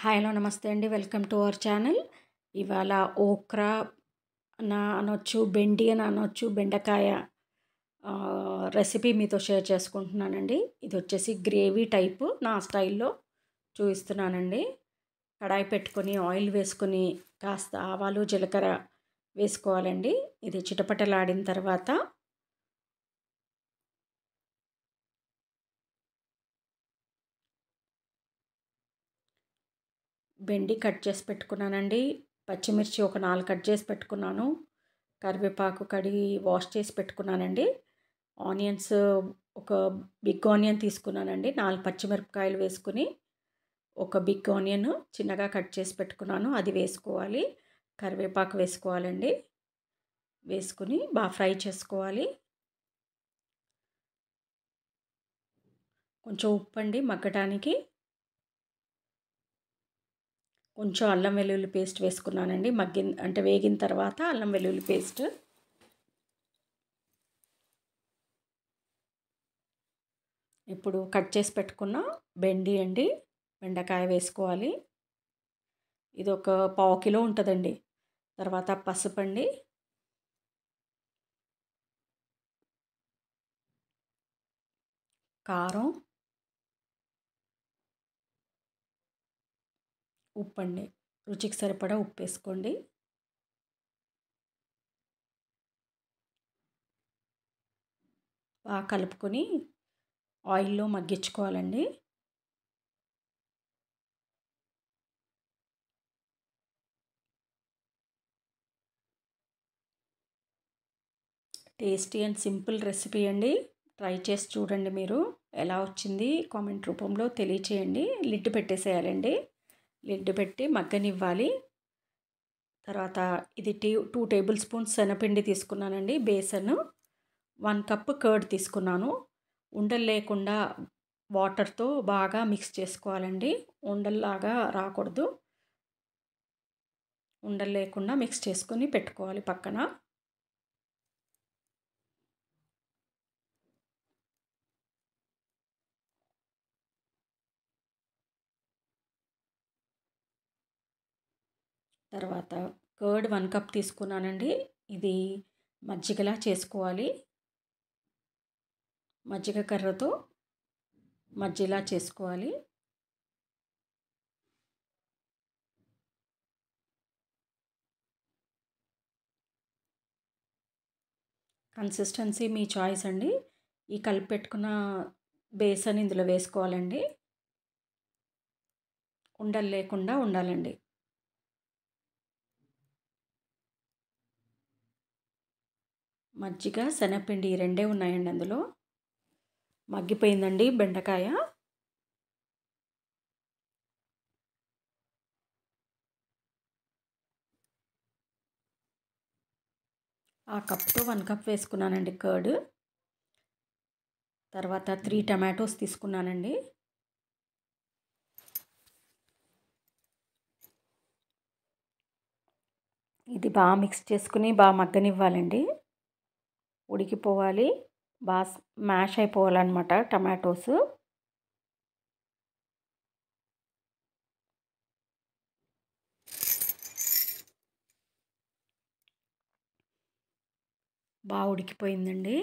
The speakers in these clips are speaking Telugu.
హాయ్ హలో నమస్తే అండి. Welcome to our channel. ఇవాళ ఓక్రా అనొచ్చు, బెండి అని అనొచ్చు, బెండకాయ రెసిపీ మీతో షేర్ చేసుకుంటున్నానండి. ఇది వచ్చేసి గ్రేవీ టైపు నా స్టైల్లో చూపిస్తున్నానండి. కడాయి పెట్టుకొని ఆయిల్ వేసుకొని కాస్త ఆవాలు జీలకర్ర వేసుకోవాలండి. ఇది చిటపటలాడిన తర్వాత బెండి కట్ చేసి పెట్టుకున్నానండి. పచ్చిమిర్చి ఒక 4 కట్ చేసి పెట్టుకున్నాను. కరివేపాకు కడిగి వాష్ చేసి పెట్టుకున్నానండి. ఆనియన్స్ ఒక బిగ్ ఆనియన్ తీసుకున్నానండి. 4 పచ్చిమిరపకాయలు వేసుకుని ఒక బిగ్ ఆనియన్ చిన్నగా కట్ చేసి పెట్టుకున్నాను, అది వేసుకోవాలి. కరివేపాకు వేసుకోవాలండి. వేసుకుని బాగా ఫ్రై చేసుకోవాలి. కొంచెం ఉప్పు అండి మగ్గటానికి. కొంచెం అల్లం వెల్లుల్లి పేస్ట్ వేసుకున్నానండి. వేగిన తర్వాత అల్లం వెల్లుల్లి పేస్ట్. ఇప్పుడు కట్ చేసి పెట్టుకున్న బెండి అండి, బెండకాయ వేసుకోవాలి. ఇది ఒక 1/2 కిలో ఉంటుందండి. తర్వాత పసుపు అండి, కారం, ఉప్పు అండి. రుచికి సరిపడా ఉప్పు వేసుకోండి. బాగా కలుపుకొని ఆయిల్లో మగ్గించుకోవాలండి. టేస్టీ అండ్ సింపుల్ రెసిపీ అండి. ట్రై చేసి చూడండి. మీరు ఎలా వచ్చింది కామెంట్ రూపంలో తెలియచేయండి. లిడ్ పెట్టేసేయాలండి. లిడ్ పెట్టి మగ్గనివ్వాలి. తర్వాత ఇది 2 టేబుల్ స్పూన్స్ శనగపిండి తీసుకున్నానండి. బేసన్ 1 కప్ కర్డ్ తీసుకున్నాను. ఉండలు లేకుండా వాటర్తో బాగా మిక్స్ చేసుకోవాలండి. ఉండల్లాగా రాకూడదు. ఉండలు లేకుండా మిక్స్ చేసుకొని పెట్టుకోవాలి పక్కన. తర్వాత కర్డ్ 1 కప్ తీసుకున్నానండి. ఇది మజ్జిగలా చేసుకోవాలి. మజ్జిగ కర్రతో మజ్జిగలా చేసుకోవాలి. కన్సిస్టెన్సీ మీ చాయిస్ అండి. ఈ కలిపి పెట్టుకున్న బేసన్ ఇందులో వేసుకోవాలండి. ఉండలు లేకుండా ఉండాలండి. మజ్జిగ శనగపిండి ఈ రెండే ఉన్నాయండి అందులో. మగ్గిపోయిందండి బెండకాయ. ఆ కప్తో 1 కప్ వేసుకున్నానండి కర్డ్. తర్వాత 3 టమాటోస్ తీసుకున్నానండి. ఇది బాగా మిక్స్ చేసుకుని బాగా మగ్గనివ్వాలండి. ఉడికిపోవాలి, బాగా మ్యాష్ అయిపోవాలన్నమాట టమాటోస్. బాగా ఉడికిపోయిందండి.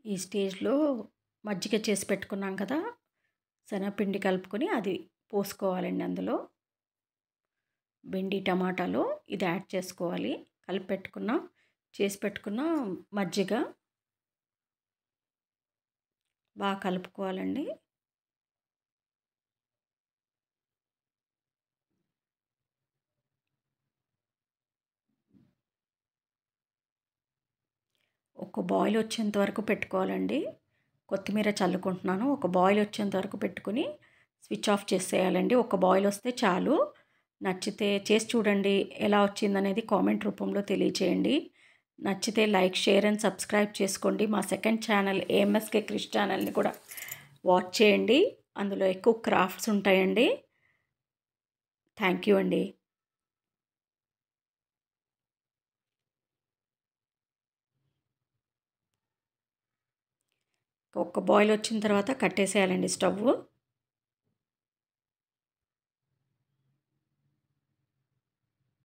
ఈ స్టేజ్లో మజ్జిగ చేసి పెట్టుకున్నాం కదా, శనగపిండి కలుపుకొని అది పోసుకోవాలండి. అందులో బెండి టమాటాలో ఇది యాడ్ చేసుకోవాలి. చేసి పెట్టుకున్న మజ్జిగ బాగా కలుపుకోవాలండి. ఒక బాయిల్ వచ్చేంత వరకు పెట్టుకోవాలండి. కొత్తిమీర చల్లుకుంటున్నాను. ఒక బాయిల్ వచ్చేంత వరకు పెట్టుకుని స్విచ్ ఆఫ్ చేసేయాలండి. ఒక బాయిల్ వస్తే చాలు. నచ్చితే చేసి చూడండి. ఎలా వచ్చిందనేది కామెంట్ రూపంలో తెలియచేయండి. నచ్చితే లైక్, షేర్ అండ్ సబ్స్క్రైబ్ చేసుకోండి. మా సెకండ్ ఛానల్ ఏఎంఎస్కే క్రిష్ ఛానల్ని కూడా వాచ్ చేయండి. అందులో ఎక్కువ క్రాఫ్ట్స్ ఉంటాయండి. థ్యాంక్ యూ అండి. ఒక్క బాయిల్ వచ్చిన తర్వాత కట్టేసేయాలండి స్టవ్.